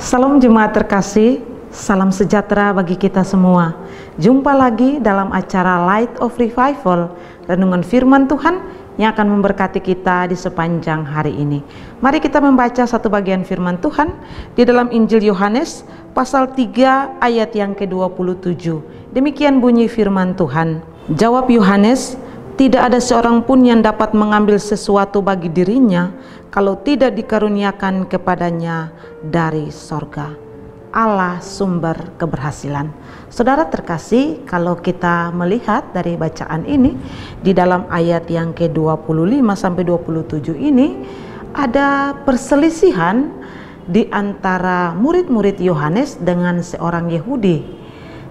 Salam jemaat terkasih, salam sejahtera bagi kita semua. Jumpa lagi dalam acara Light of Revival, renungan firman Tuhan yang akan memberkati kita di sepanjang hari ini. Mari kita membaca satu bagian firman Tuhan di dalam Injil Yohanes pasal 3 ayat yang ke-27. Demikian bunyi firman Tuhan. Jawab Yohanes, "Tidak ada seorang pun yang dapat mengambil sesuatu bagi dirinya kalau tidak dikaruniakan kepadanya dari sorga." Allah sumber keberhasilan. Saudara terkasih, kalau kita melihat dari bacaan ini di dalam ayat yang ke-25 sampai 27 ini ada perselisihan di antara murid-murid Yohanes dengan seorang Yahudi,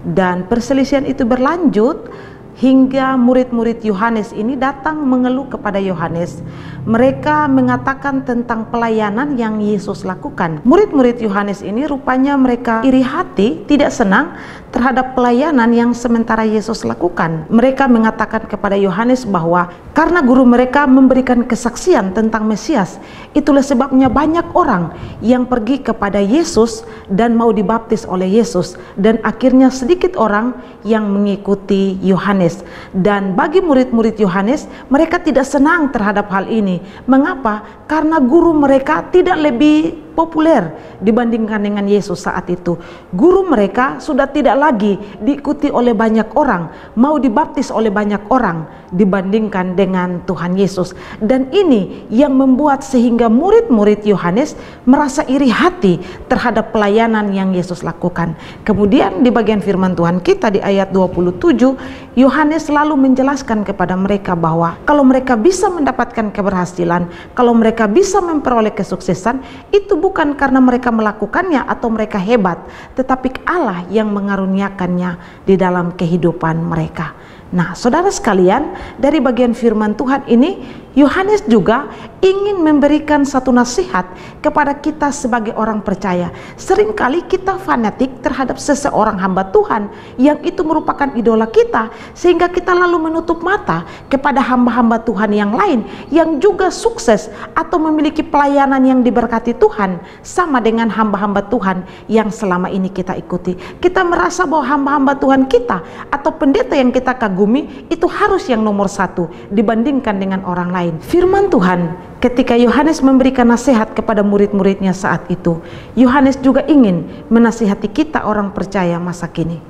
dan perselisihan itu berlanjut hingga murid-murid Yohanes ini datang mengeluh kepada Yohanes. Mereka mengatakan tentang pelayanan yang Yesus lakukan. Murid-murid Yohanes ini rupanya mereka iri hati, tidak senang terhadap pelayanan yang sementara Yesus lakukan. Mereka mengatakan kepada Yohanes bahwa karena guru mereka memberikan kesaksian tentang Mesias, itulah sebabnya banyak orang yang pergi kepada Yesus dan mau dibaptis oleh Yesus, dan akhirnya sedikit orang yang mengikuti Yohanes. Dan bagi murid-murid Yohanes, mereka tidak senang terhadap hal ini. Mengapa? Karena guru mereka tidak lebih populer dibandingkan dengan Yesus saat itu. Guru mereka sudah tidak lagi diikuti oleh banyak orang, mau dibaptis oleh banyak orang dibandingkan dengan Tuhan Yesus. Dan ini yang membuat sehingga murid-murid Yohanes merasa iri hati terhadap pelayanan yang Yesus lakukan. Kemudian di bagian firman Tuhan kita di ayat 27, Yohanes selalu menjelaskan kepada mereka bahwa kalau mereka bisa mendapatkan keberhasilan, kalau mereka bisa memperoleh kesuksesan, itu bukan karena mereka melakukannya atau mereka hebat, tetapi Allah yang mengaruniakannya di dalam kehidupan mereka. Nah, saudara sekalian, dari bagian firman Tuhan ini, Yohanes juga ingin memberikan satu nasihat kepada kita sebagai orang percaya. Seringkali kita fanatik terhadap seseorang hamba Tuhan yang itu merupakan idola kita, sehingga kita lalu menutup mata kepada hamba-hamba Tuhan yang lain yang juga sukses atau memiliki pelayanan yang diberkati Tuhan, sama dengan hamba-hamba Tuhan yang selama ini kita ikuti. Kita merasa bahwa hamba-hamba Tuhan kita atau pendeta yang kita kagumi itu harus yang nomor satu dibandingkan dengan orang lain. Firman Tuhan ketika Yohanes memberikan nasihat kepada murid-muridnya saat itu, Yohanes juga ingin menasihati kita orang percaya masa kini.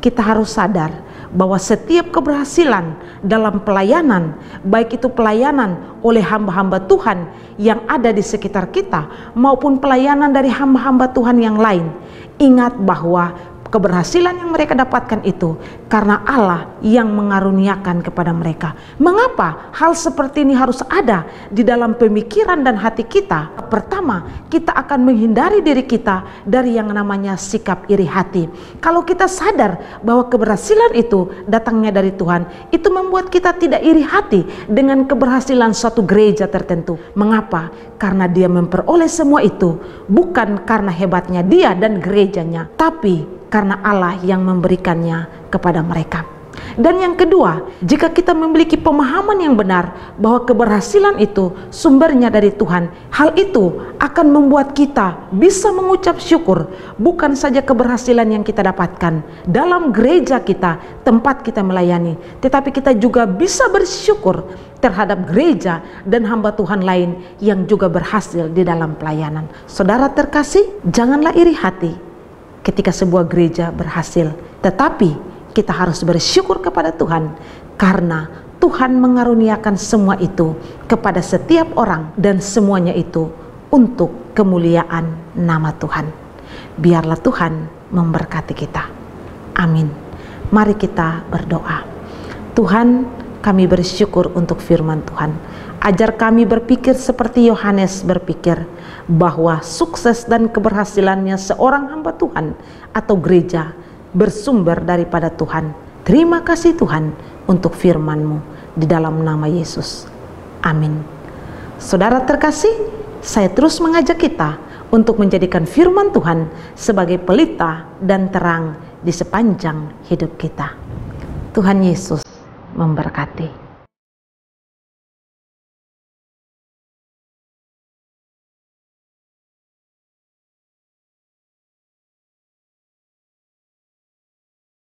Kita harus sadar bahwa setiap keberhasilan dalam pelayanan, baik itu pelayanan oleh hamba-hamba Tuhan yang ada di sekitar kita maupun pelayanan dari hamba-hamba Tuhan yang lain, ingat bahwa keberhasilan yang mereka dapatkan itu karena Allah yang mengaruniakan kepada mereka. Mengapa hal seperti ini harus ada di dalam pemikiran dan hati kita? Pertama, kita akan menghindari diri kita dari yang namanya sikap iri hati. Kalau kita sadar bahwa keberhasilan itu datangnya dari Tuhan, itu membuat kita tidak iri hati dengan keberhasilan suatu gereja tertentu. Mengapa? Karena dia memperoleh semua itu bukan karena hebatnya dia dan gerejanya, tapi karena Allah yang memberikannya kepada mereka. Dan yang kedua, jika kita memiliki pemahaman yang benar bahwa keberhasilan itu sumbernya dari Tuhan, hal itu akan membuat kita bisa mengucap syukur bukan saja keberhasilan yang kita dapatkan dalam gereja kita, tempat kita melayani, tetapi kita juga bisa bersyukur terhadap gereja dan hamba Tuhan lain yang juga berhasil di dalam pelayanan. Saudara terkasih, janganlah iri hati ketika sebuah gereja berhasil, tetapi kita harus bersyukur kepada Tuhan karena Tuhan mengaruniakan semua itu kepada setiap orang, dan semuanya itu untuk kemuliaan nama Tuhan. Biarlah Tuhan memberkati kita. Amin. Mari kita berdoa. Tuhan, kami bersyukur untuk firman Tuhan. Ajar kami berpikir seperti Yohanes berpikir, bahwa sukses dan keberhasilannya seorang hamba Tuhan atau gereja bersumber daripada Tuhan. Terima kasih Tuhan untuk firman-Mu di dalam nama Yesus. Amin. Saudara terkasih, saya terus mengajak kita untuk menjadikan firman Tuhan sebagai pelita dan terang di sepanjang hidup kita. Tuhan Yesus memberkati.